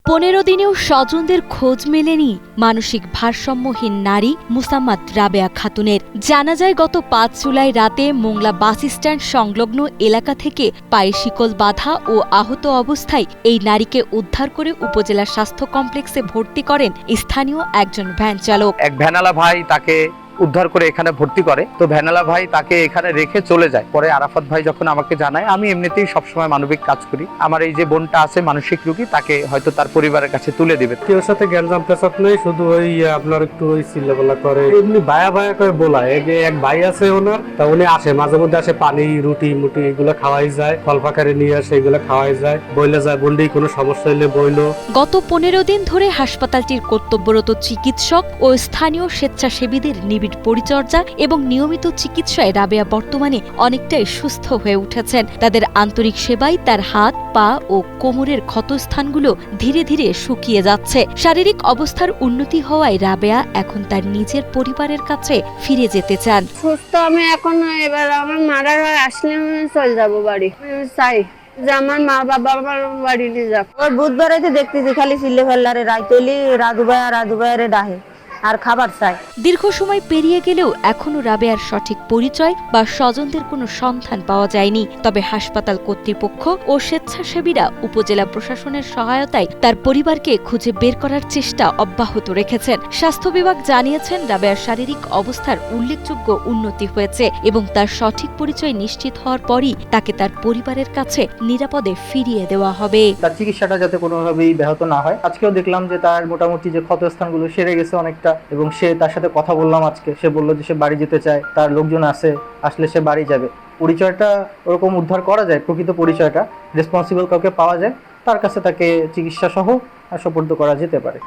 15 দিনেও স্বজনদের খোঁজ মেলেনি মানসিক ভারসাম্যহীন নারী মুসাম্মাদ রাবেয়া খাতুনের। জানা যায় গত 5 জুলাই রাতে মোংলা বাস স্ট্যান্ড সংলগ্ন এলাকা থেকে পায়ে শিকল বাঁধা ও আহত অবস্থায় এই নারীকে উদ্ধার করে উপজেলা স্বাস্থ্য কমপ্লেক্সে ভর্তি করেন স্থানীয় একজন ভ্যান চালক। এক ভ্যানালা ভাই তাকে উদ্ধার করে এখানে ভর্তি করে, তো ভ্যানালা ভাই তাকে এখানে রেখে চলে যায়। পরে আরাফাত ভাই যখন আমাকে জানায়, আমি এমনিতেই সবসময় মানবিক কাজ করি, আমার এই যে বোনটা আছে মানসিক রোগী, তাকে হয়তো তার পরিবারের কাছে তুলে দিবে। কেউ সাথে গ্যাঞ্জাম পেশাব নেই, শুধু ওই আপনার একটু ওই চিল্লাপাল্লা করে, এমনি ভায়া ভায়া করে বলায়। এই যে এক ভাই আছে ওনার, তা উনি আসে মাঝে মধ্যে, আসে পানি রুটি মুটি এগুলো খাওয়াই যায়, ফল পাকারে নিয়ে আসে, এগুলো খাওয়াই যায়, বইলে যায়, বললেই কোনো সমস্যা হলে বইলো। গত 15 দিন ধরে হাসপাতালটির কর্তব্যরত চিকিৎসক ও স্থানীয় স্বেচ্ছাসেবীদের নিবিড় পরিচর্যা এবং নিয়মিত চিকিৎসায় রাবেয়া বর্তমানে অনেকটাই সুস্থ হয়ে উঠেছেন। তাদের আন্তরিক সেবায় তার হাত, পা ও কোমরের ক্ষতস্থানগুলো ধীরে ধীরে শুকিয়ে যাচ্ছে। শারীরিক অবস্থার উন্নতি হওয়ায় রাবেয়া এখন তার নিজের পরিবারের কাছে ফিরে যেতে চান। সুস্থ আমি এখন, এবার আমার মারার হয় আসলে আমি চলে যাবো বাড়ি। চাই যে আমার মা বাবা আমার বাড়ি নিয়ে যাক। ওই বুধবারে দেখতেছি খালি চিল্লে ফেললারে রাইতলি রাজু ভাইয়ারে ডাহে আর খাবার চাই। দীর্ঘ সময় পেরিয়ে গেলেও এখনো রাবেয়ার সঠিক পরিচয় বা স্বজনদের কোনো সন্ধান পাওয়া যায়নি। তবে হাসপাতাল কর্তৃপক্ষ ও স্বেচ্ছাসেবীরা উপজেলা প্রশাসনের সহায়তায় তার পরিবারকে খুঁজে বের করার চেষ্টা অব্যাহত রেখেছেন। স্বাস্থ্য বিভাগ জানিয়েছেন রাবেয়ার শারীরিক অবস্থার উল্লেখযোগ্য উন্নতি হয়েছে এবং তার সঠিক পরিচয় নিশ্চিত হওয়ার পরই তাকে তার পরিবারের কাছে নিরাপদে ফিরিয়ে দেওয়া হবে। তার চিকিৎসাটা যাতে কোনোভাবেই ব্যাহত না হয়। আজকেও দেখলাম যে তার মোটামুটি যে ক্ষতস্থানগুলো সেরে গেছে অনেকটা, এবং সে তার সাথে কথা বললাম আজকে, সে বললো যে সে বাড়ি যেতে চায়, তার লোকজন আছে, আসলে সে বাড়ি যাবে। পরিচয়টা ওরকম উদ্ধার করা যায়, প্রকৃত পরিচয়টা রেসপন্সিবল কাউকে পাওয়া যায়, তার কাছে তাকে চিকিৎসা সহ সোপর্দ করা যেতে পারে।